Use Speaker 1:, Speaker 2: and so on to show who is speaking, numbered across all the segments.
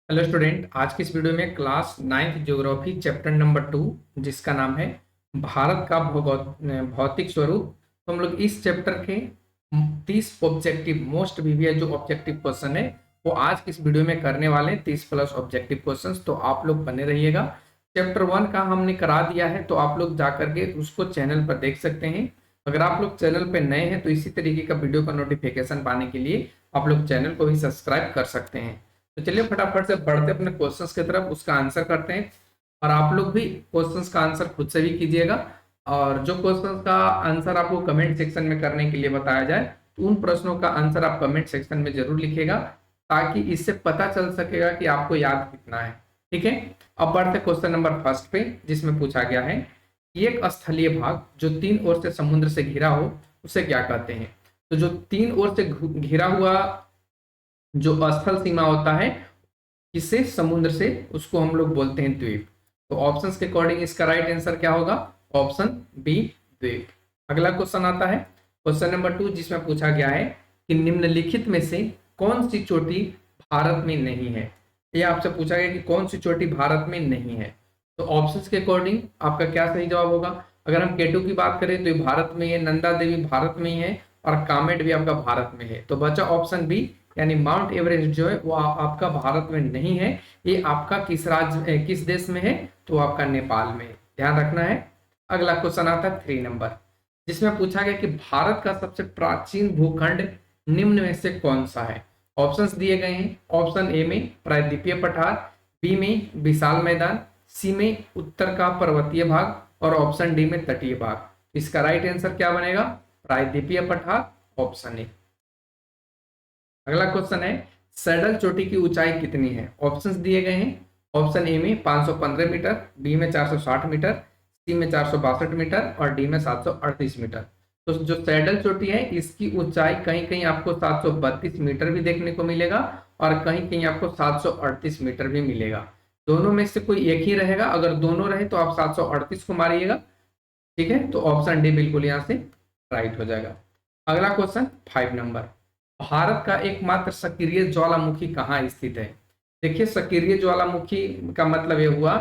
Speaker 1: Hello student, आज की इस वीडियो में class 9th geography chapter number 2 जिसका नाम है भारत का भौतिक स्वरूप। तो हम लोग इस चैप्टर के 30 ऑब्जेक्टिव मोस्ट वीवीआई जो ऑब्जेक्टिव क्वेश्चन है वो आज की इस वीडियो में करने वाले हैं। 30 प्लस ऑब्जेक्टिव क्वेश्चंस, तो आप लोग बने रहिएगा। चैप्टर 1 का हमने करा दिया है, तो आप लोग जा करके उसको चैनल पर देख सकते हैं। अगर आप लोग चैनल पर नए हैं तो इसी तरीके का वीडियो का नोटिफिकेशन पाने के लिए आप लोग चैनल को भी सब्सक्राइब कर सकते हैं। तो चलिए फटाफट से बढ़ते अपने क्वेश्चंस की तरफ, उसका आंसर करते हैं। और आप लोग भी क्वेश्चंस का आंसर खुद से भी कीजिएगा। और जो क्वेश्चंस का आंसर आपको कमेंट सेक्शन में करने के लिए बताया जाए तो उन प्रश्नों का आंसर आप कमेंट सेक्शन में जरूर लिखिएगा, ताकि इससे पता चल सकेगा कि आपको याद कितना है। ठीक है, अब बढ़ते क्वेश्चन नंबर फर्स्ट पे, जिसमें पूछा गया है कि एक स्थलीय भाग जो तीन ओर से समुद्र से घिरा हो उसे क्या कहते हैं। तो जो तीन ओर से घिरा हुआ जो स्थल सीमा होता है किससे, समुद्र से, उसको हम लोग बोलते हैं द्वीप। तो ऑप्शंस के अकॉर्डिंग इसका राइट आंसर क्या होगा? ऑप्शन बी, द्वीप। अगला क्वेश्चन आता है क्वेश्चन नंबर 2, जिसमें पूछा गया है कि निम्नलिखित में से कौन सी चोटी भारत में नहीं है। ये आपसे पूछा गया कि कौन सी चोटी भारत में नहीं है। तो ऑप्शंस के अकॉर्डिंग आपका क्या सही जवाब होगा? अगर हम केटू की बात करें तो ये भारत में है, नंदा देवी भारत में ही है, और कामेट भी आपका भारत में है। तो बचा ऑप्शन बी, यानी माउंट एवरेस्ट जो है वो आपका भारत में नहीं है। ये आपका किस राज्य किस देश में है? तो आपका नेपाल में। ध्यान रखना है। अगला क्वेश्चन आता है 3 नंबर, जिसमें पूछा गया कि भारत का सबसे प्राचीन भूखंड निम्न में से कौन सा है। ऑप्शंस दिए गए हैं। ऑप्शन ए में प्रायद्वीपीय पठार, बी में विशाल मैदान, सी में उत्तर का पर्वतीय भाग, और ऑप्शन डी में तटीय भाग। इसका राइट आंसर क्या बनेगा? प्रायद्वीपीय पठार, ऑप्शन ए। अगला क्वेश्चन है सैडल चोटी की ऊंचाई कितनी है। ऑप्शंस दिए गए हैं। ऑप्शन ए में 515 मीटर, बी में 460 मीटर, सी में 462 मीटर, और डी में 738 मीटर। तो जो सैडल चोटी है इसकी ऊंचाई कहीं कहीं आपको 732 मीटर भी देखने को मिलेगा, और कहीं कहीं आपको 738 मीटर भी मिलेगा। दोनों में से कोई एक ही रहेगा। अगर दोनों रहे तो आप 738 को मारिएगा। ठीक है, तो ऑप्शन डी बिल्कुल यहाँ से राइट हो जाएगा। अगला क्वेश्चन 5 नंबर, भारत का एकमात्र सक्रिय ज्वालामुखी कहाँ स्थित है। देखिए, सक्रिय ज्वालामुखी का मतलब ये हुआ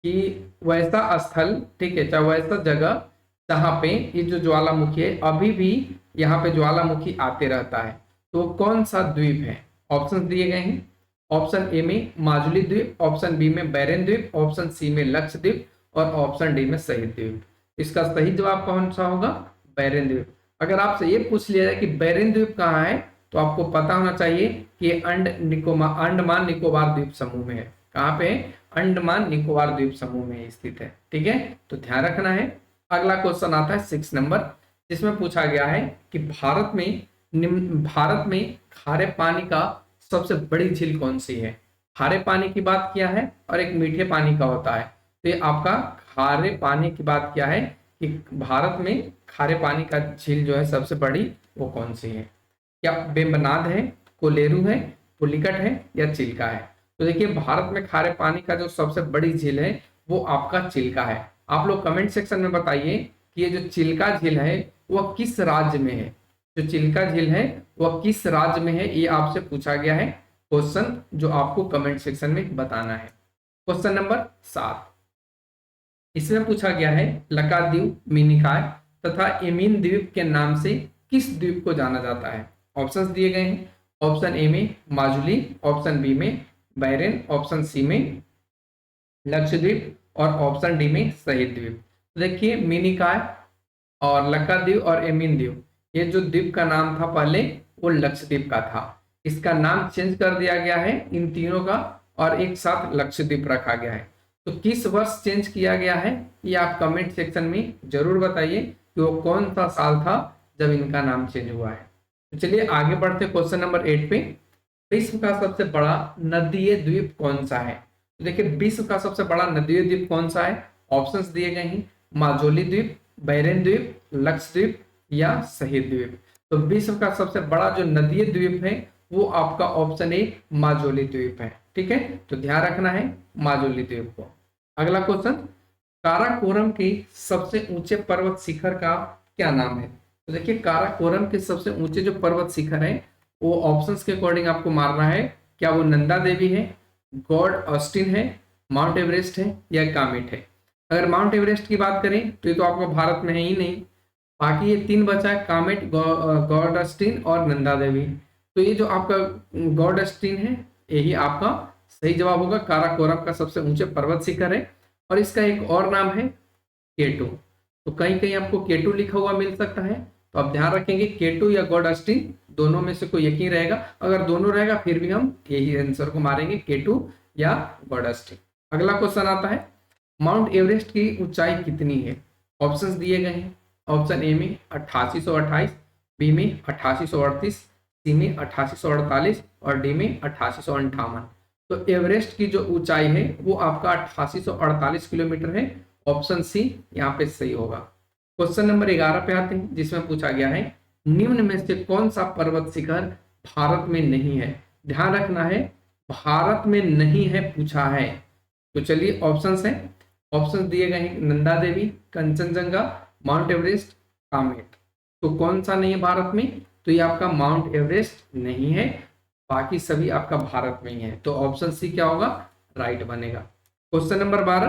Speaker 1: कि वैसा स्थल, ठीक है, चाहे वैसा जगह जहाँ पे ये जो ज्वालामुखी है अभी भी यहाँ पे ज्वालामुखी आते रहता है। तो कौन सा द्वीप है? ऑप्शन दिए गए हैं। ऑप्शन ए में माजुली द्वीप, ऑप्शन बी में बैरन द्वीप, ऑप्शन सी में लक्षद्वीप, और ऑप्शन डी में शहीद द्वीप। इसका सही जवाब कौन सा होगा? बैरन द्वीप। अगर आपसे ये पूछ लिया जाए कि बैरन द्वीप कहाँ है, तो आपको पता होना चाहिए कि ये अंडमान निकोबार द्वीप समूह में है। कहाँ पे है? अंडमान निकोबार द्वीप समूह में स्थित है। ठीक है, तो ध्यान रखना है। अगला क्वेश्चन आता है 6 नंबर, जिसमें पूछा गया है कि भारत में खारे पानी का सबसे बड़ी झील कौन सी है। खारे पानी की बात किया है और एक मीठे पानी का होता है। तो ये आपका खारे पानी की बात किया है कि भारत में खारे पानी का झील जो है सबसे बड़ी, वो कौन सी है? क्या वेम्बनाड है, कोलेरू है, पुलिकट है, या चिल्का है? तो देखिए, भारत में खारे पानी का जो सबसे बड़ी झील है वो आपका चिल्का है। आप लोग कमेंट सेक्शन में बताइए कि ये जो चिल्का झील है वह किस राज्य में है। जो चिल्का झील है वह किस राज्य में है, ये आपसे पूछा गया है क्वेश्चन, जो आपको कमेंट सेक्शन में बताना है। क्वेश्चन नंबर 7, इसमें पूछा गया है लकाद्वीप, मिनिकॉय तथा एमिन द्वीप के नाम से किस द्वीप को जाना जाता है। ऑप्शंस दिए गए हैं। ऑप्शन ए में माजुली, ऑप्शन बी में बैरन, ऑप्शन सी में लक्षद्वीप, और ऑप्शन डी में शहीद द्वीप। तो देखिए, मिनिकॉय और लक्षद्वीप और एमिन द्वीप, ये जो द्वीप का नाम था पहले वो लक्षद्वीप का था। इसका नाम चेंज कर दिया गया है इन तीनों का, और एक साथ लक्षद्वीप रखा गया है। तो किस वर्ष चेंज किया गया है, ये आप कमेंट सेक्शन में जरूर बताइए कि वो कौन सा साल था जब इनका नाम चेंज हुआ है। तो चलिए आगे बढ़ते क्वेश्चन नंबर 8 पे। विश्व का सबसे बड़ा नदीय द्वीप कौन सा है। तो देखिए, विश्व का सबसे बड़ा नदीय द्वीप कौन सा है? ऑप्शंस दिए गए हैं। माजुली द्वीप, बैरन द्वीप, लक्षद्वीप, या शहीद द्वीप। तो विश्व का सबसे बड़ा जो नदीय द्वीप है वो आपका ऑप्शन ए माजुली द्वीप है। ठीक है, तो ध्यान रखना है माजुली द्वीप को। अगला क्वेश्चन, काराकोरम के सबसे ऊंचे पर्वत शिखर का क्या नाम है। तो देखिए, काराकोरम के सबसे ऊंचे जो पर्वत शिखर है वो ऑप्शंस के अकॉर्डिंग आपको मारना है। क्या वो नंदा देवी है, गॉड ऑस्टिन है, माउंट एवरेस्ट है या कामेट है। अगर माउंट एवरेस्ट की बात करें तो ये तो आपका भारत में है ही नहीं, बाकी ये तीन बचा है, कामेट, गॉड ऑस्टिन और नंदा देवी। तो ये जो आपका गॉड ऑस्टिन है यही आपका सही जवाब होगा। काराकोरम का सबसे ऊंचे पर्वत शिखर है और इसका एक और नाम है केटू। तो कहीं कहीं आपको केटू लिखा हुआ मिल सकता है, तो आप ध्यान रखेंगे केटू या गॉड ऑस्टिन दोनों में से कोई एक ही रहेगा। अगर दोनों रहेगा फिर भी हम यही आंसर को मारेंगे, केटू या गॉड ऑस्टिन। अगला क्वेश्चन आता है, माउंट एवरेस्ट की ऊंचाई कितनी है। ऑप्शंस दिए गए हैं। ऑप्शन ए में 8828, बी में 8838, सी में 8848 और डी में 8858। तो एवरेस्ट की जो ऊंचाई है वो आपका 8848 किलोमीटर है। ऑप्शन सी यहाँ पे सही होगा। क्वेश्चन नंबर 11 पे आते हैं, जिसमें पूछा गया है निम्न में से कौन सा पर्वत शिखर भारत में नहीं है। ध्यान रखना है भारत में नहीं है पूछा है। तो चलिए ऑप्शंस हैं। ऑप्शंस दिए गए हैं नंदा देवी, कंचनजंगा, माउंट एवरेस्ट, कामेट। तो कौन सा नहीं है भारत में, तो ये आपका माउंट एवरेस्ट नहीं है, बाकी सभी आपका भारत में ही है। तो ऑप्शन सी क्या होगा, राइट बनेगा। क्वेश्चन नंबर 12,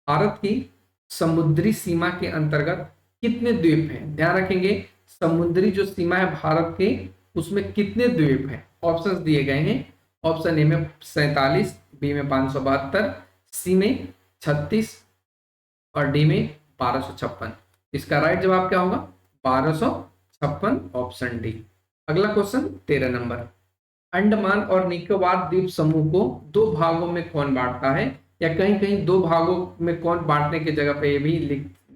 Speaker 1: भारत की समुद्री सीमा के अंतर्गत कितने द्वीप हैं। ध्यान रखेंगे समुद्री जो सीमा है भारत के उसमें कितने द्वीप हैं। ऑप्शंस दिए गए हैं। ऑप्शन ए में 47, बी में 572, सी में 36 और डी में 1256। इसका राइट जवाब क्या होगा, 1256, ऑप्शन डी। अगला क्वेश्चन 13 नंबर, अंडमान और निकोबार द्वीप समूह को दो भागों में कौन बांटता है, या कहीं कहीं दो भागों में कौन बांटने की जगह पे ये भी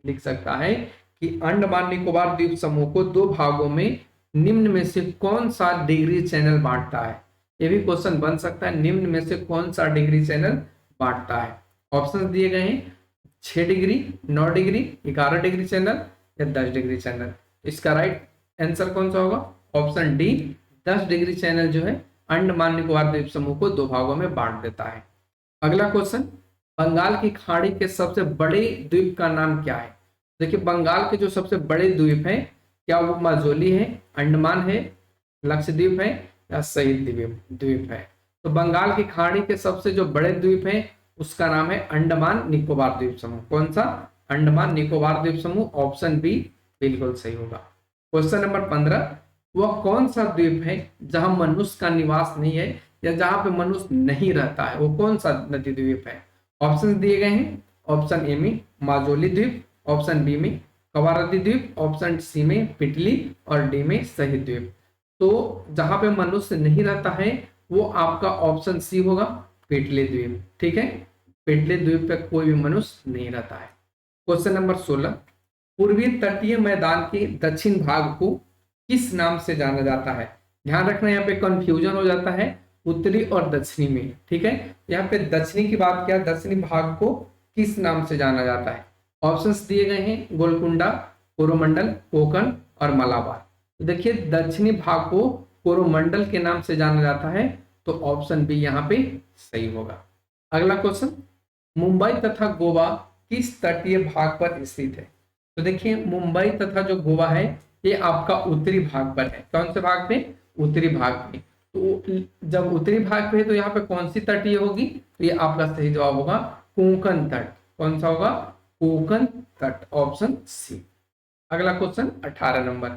Speaker 1: लिख सकता है कि अंडमान निकोबार द्वीप समूह को दो भागों में निम्न में से कौन सा डिग्री चैनल बांटता है। ये भी क्वेश्चन बन सकता है, निम्न में से कौन सा डिग्री चैनल बांटता है। ऑप्शन दिए गए हैं 6 डिग्री, 9 डिग्री, 11 डिग्री चैनल या 10 डिग्री चैनल। इसका राइट आंसर कौन सा होगा, ऑप्शन डी, 10 डिग्री चैनल जो है अंडमान निकोबार द्वीप समूह को दो भागों में बांट देता है। अगला क्वेश्चन, बंगाल की खाड़ी के सबसे बड़े द्वीप का नाम क्या है। देखिए बंगाल के जो सबसे बड़े द्वीप हैं, क्या वो माजुली है, अंडमान है, लक्षद्वीप है या शहीद द्वीप है। तो बंगाल की खाड़ी के सबसे जो बड़े द्वीप हैं उसका नाम है अंडमान निकोबार द्वीप समूह। कौन सा, अंडमान निकोबार द्वीप समूह, ऑप्शन बी बिल्कुल सही होगा। क्वेश्चन नंबर 15, वह कौन सा द्वीप है जहां मनुष्य का निवास नहीं है या जहां पे मनुष्य नहीं रहता है, वो कौन सा नदी द्वीप है। ऑप्शन दिए गए हैं। ऑप्शन ए में माजुली द्वीप, ऑप्शन बी में कवारती द्वीप, ऑप्शन सी में पिटली और डी में शहीद द्वीप। तो जहां पे मनुष्य नहीं रहता है वो आपका ऑप्शन सी होगा, पिटली द्वीप। ठीक है, पिटली द्वीप पे कोई भी मनुष्य नहीं रहता है। क्वेश्चन नंबर 16, पूर्वी तटीय मैदान के दक्षिण भाग को किस नाम से जाना जाता है। ध्यान रखना यहाँ पे कंफ्यूजन हो जाता है उत्तरी और दक्षिणी में। ठीक है, यहाँ पे दक्षिणी की बात किया, दक्षिणी भाग को किस नाम से जाना जाता है। ऑप्शंस दिए गए हैं गोलकुंडा, कोरोमंडल, कोकण और मलाबार। तो देखिए दक्षिणी भाग को कोरोमंडल के नाम से जाना जाता है, तो ऑप्शन बी यहाँ पे सही होगा। अगला क्वेश्चन, मुंबई तथा गोवा किस तटीय भाग पर स्थित है। तो देखिए मुंबई तथा जो गोवा है ये आपका उत्तरी भाग पर है। कौन से भाग पे, उत्तरी भाग पे। तो जब उत्तरी भाग पे है तो यहाँ पे कौन सी तटीय होगी, तो ये आपका सही जवाब होगा कोंकण तट। कौन सा होगा, कोंकण तट, ऑप्शन सी। अगला क्वेश्चन 18 नंबर,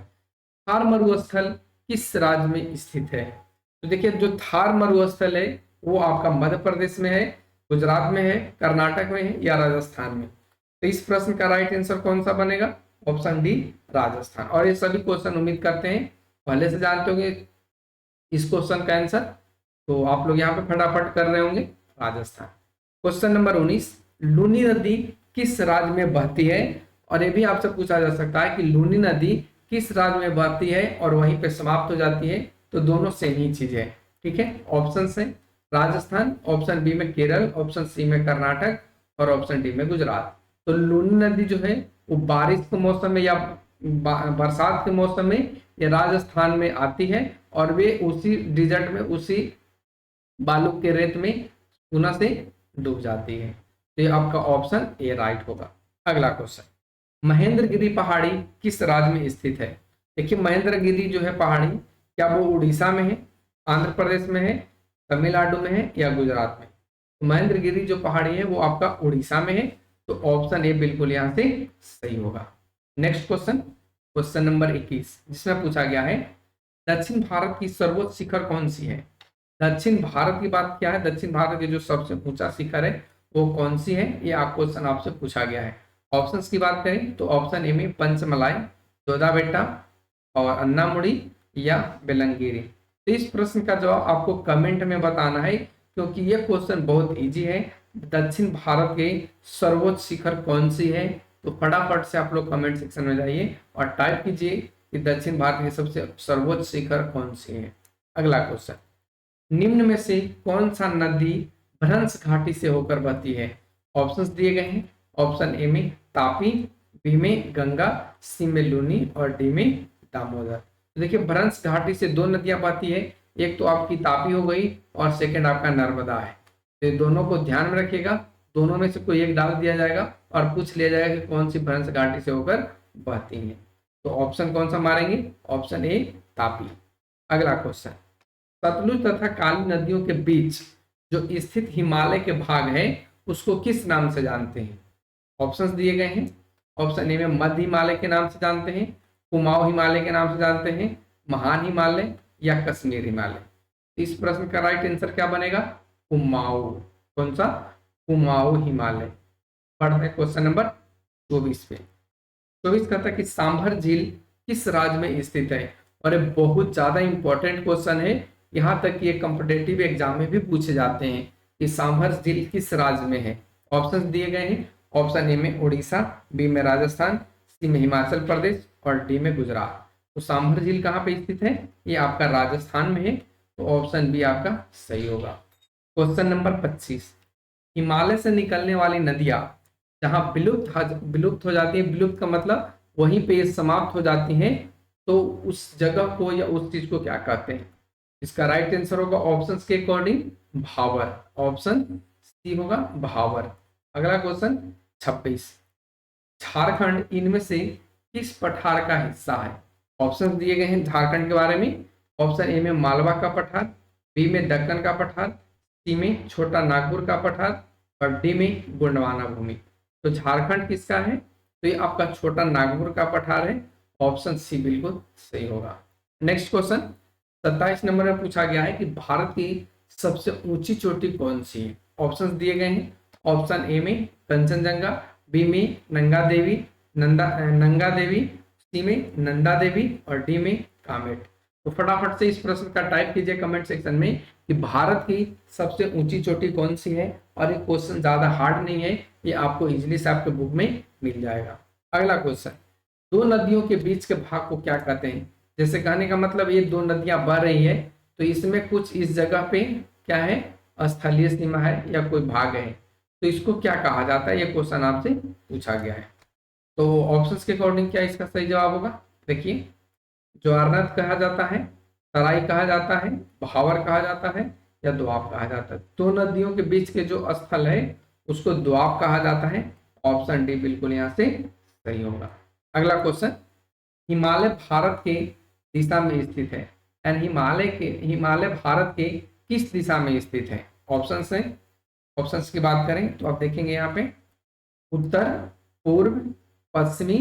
Speaker 1: थार मरुस्थल किस राज्य में स्थित है। तो देखिए जो थार मरुस्थल है वो आपका मध्य प्रदेश में है, गुजरात में है, कर्नाटक में है या राजस्थान में। तो इस प्रश्न का राइट आंसर कौन सा बनेगा, ऑप्शन डी, राजस्थान। और ये सभी क्वेश्चन उम्मीद करते हैं पहले से जानते होंगे इस क्वेश्चन का आंसर, तो आप लोग यहाँ पे फटाफट कर रहे होंगे, राजस्थान। क्वेश्चन नंबर 19, लूनी नदी किस राज्य में बहती है। और ये भी आपसे पूछा जा सकता है कि लूनी नदी किस राज्य में बहती है और वहीं पे समाप्त हो जाती है। तो दोनों सेम ही चीज है। ठीक है, ऑप्शन है राजस्थान, ऑप्शन बी में केरल, ऑप्शन सी में कर्नाटक और ऑप्शन डी में गुजरात। तो लूनी नदी जो है वो बारिश के मौसम में या बरसात के मौसम में ये राजस्थान में आती है और वे उसी डिजर्ट में, उसी बालू के रेत में पुनः से डूब जाती है। तो ये आपका ऑप्शन ए राइट होगा। अगला क्वेश्चन, महेंद्रगिरी पहाड़ी किस राज्य में स्थित है। देखिए महेंद्रगिरी जो है पहाड़ी, क्या वो उड़ीसा में है, आंध्र प्रदेश में है, तमिलनाडु में है या गुजरात में। महेंद्रगिरी जो पहाड़ी है वो आपका उड़ीसा में है, तो ऑप्शन ए बिल्कुल यहाँ से सही होगा। नेक्स्ट क्वेश्चन, क्वेश्चन नंबर 21, जिसमें पूछा गया है दक्षिण भारत की सर्वोच्च शिखर कौन सी है। दक्षिण भारत की बात क्या है, दक्षिण भारत की जो सबसे ऊंचा शिखर है वो कौन सी है, ये आप क्वेश्चन आपसे पूछा गया है। ऑप्शंस की बात करें तो ऑप्शन ए में पंचमलाई, जोधाबेट्टा और अन्नामुड़ी या बेलंगिरी। तो इस प्रश्न का जवाब आपको कमेंट में बताना है, क्योंकि ये क्वेश्चन बहुत इजी है। दक्षिण भारत के सर्वोच्च शिखर कौन सी है, तो फटाफट से आप लोग कमेंट सेक्शन में जाइए और टाइप कीजिए कि दक्षिण भारत की सबसे सर्वोच्च शिखर कौन सी है। अगला क्वेश्चन, निम्न में से कौन सा नदी भ्रंश घाटी से होकर बहती है। ऑप्शंस दिए गए हैं। ऑप्शन ए में तापी, बी में गंगा, सी में लूनी और डी में दामोदर। तो देखिए भ्रंश घाटी से दो नदियां बहती है, एक तो आपकी तापी हो गई और सेकंड आपका नर्मदा है। तो दोनों को ध्यान में रखिएगा, दोनों में से कोई एक डाल दिया जाएगा और पूछ लिया जाएगा कि कौन सी भ्रंश घाटी से होकर बहती है। तो ऑप्शन कौन सा मारेंगे, ऑप्शन ए तापी। अगला क्वेश्चन, सतलुज तथा काली नदियों के बीच जो स्थित हिमालय के भाग है उसको किस नाम से जानते हैं। ऑप्शंस दिए गए हैं। ऑप्शन ए में मध्य हिमालय के नाम से जानते हैं, कुमाऊं हिमालय के नाम से जानते हैं, महान हिमालय या कश्मीर हिमालय। इस प्रश्न का राइट आंसर क्या बनेगा, कुमाऊं। कौन सा, कुमाऊं हिमालय। पढ़ते हैं क्वेश्चन नंबर 24 पे। 24 कहता है कि सांभर झील किस राज्य में स्थित है। और ये बहुत ज्यादा इंपॉर्टेंट क्वेश्चन है, यहाँ तक कि ये कॉम्पिटेटिव एग्जाम में भी पूछे जाते हैं कि सांभर झील किस राज्य में है। ऑप्शन दिए गए हैं। ऑप्शन ए में उड़ीसा, बी में राजस्थान, सी में हिमाचल प्रदेश और डी में गुजरात। तो सांभर झील कहाँ पे स्थित है, ये आपका राजस्थान में है, तो ऑप्शन बी आपका सही होगा। क्वेश्चन नंबर 25, हिमालय से निकलने वाली नदियां जहां विलुप्त हो जाती है, विलुप्त का मतलब वहीं पे समाप्त हो जाती हैं, तो उस जगह को या उस चीज को क्या कहते हैं। इसका राइट आंसर होगा ऑप्शंस के अकॉर्डिंग भावर। ऑप्शन सी होगा भावर। अगला क्वेश्चन 26, झारखंड इनमें से किस पठार का हिस्सा है। ऑप्शन दिए गए हैं झारखंड के बारे में। ऑप्शन ए में मालवा का पठार, बी में दक्कन का पठार, सी में छोटा नागपुर का पठार और डी में गोंडवाना भूमि। तो झारखंड किसका है, तो ये आपका छोटा नागपुर का पठार है। ऑप्शन सी बिल्कुल सही होगा। नेक्स्ट क्वेश्चन 27 नंबर में पूछा गया है कि भारत की सबसे ऊंची चोटी कौन सी है। ऑप्शंस दिए गए हैं। ऑप्शन ए में कंचनजंगा, बी में नंगा देवी, सी में नंदा देवी और डी में कामेट। तो फटाफट से इस प्रश्न का टाइप कीजिए कमेंट सेक्शन में कि भारत की सबसे ऊंची चोटी कौन सी है। और ये क्वेश्चन ज्यादा हार्ड नहीं है, ये आपको इजीली से आपके बुक में मिल जाएगा। अगला क्वेश्चन, दो नदियों के बीच के भाग को क्या कहते हैं। जैसे कहने का मतलब ये दो नदियां बह रही है, तो इसमें कुछ इस जगह पे क्या है, स्थलीय सीमा है या कोई भाग है, तो इसको क्या कहा जाता है, ये क्वेश्चन आपसे पूछा गया है। तो ऑप्शंस के अकॉर्डिंग क्या इसका सही जवाब होगा, देखिए ज्वारनद कहा जाता है, तराई कहा जाता है, भावर कहा जाता है या दोआब कहा जाता है। दो नदियों के बीच के जो स्थल है उसको दोआब कहा जाता है। ऑप्शन डी बिल्कुल यहाँ से सही होगा। अगला क्वेश्चन, हिमालय भारत के दिशा में स्थित है, एंड हिमालय भारत के किस दिशा में स्थित है। ऑप्शंस है। ऑप्शंस की बात करें तो आप देखेंगे यहाँ पे उत्तर, पूर्व, पश्चिमी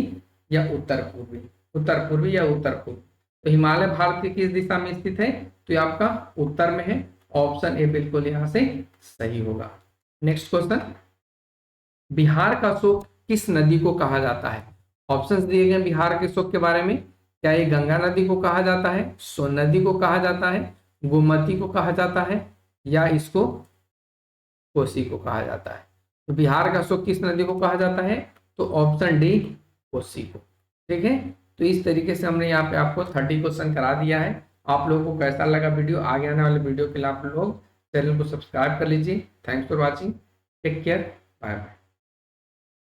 Speaker 1: या उत्तर पूर्वी या उत्तर पूर्व। तो हिमालय भारत के किस दिशा में स्थित है, तो ये आपका उत्तर में है। ऑप्शन ए बिल्कुल यहाँ से सही होगा। नेक्स्ट क्वेश्चन, बिहार का शोक किस नदी को कहा जाता है। ऑप्शंस दिए गए बिहार के शोक के बारे में। क्या ये गंगा नदी को कहा जाता है, सोन नदी को कहा जाता है, गोमती को कहा जाता है या इसको कोसी को कहा जाता है। तो बिहार का शोक किस नदी को कहा जाता है, तो ऑप्शन डी कोसी को। ठीक है, तो इस तरीके से हमने यहाँ पे आपको 30 क्वेश्चन करा दिया है। आप लोगों को कैसा लगा वीडियो, आगे आने वाले वीडियो के लिए आप लोग चैनल को सब्सक्राइब कर लीजिए। Thanks for watching, take care, bye bye.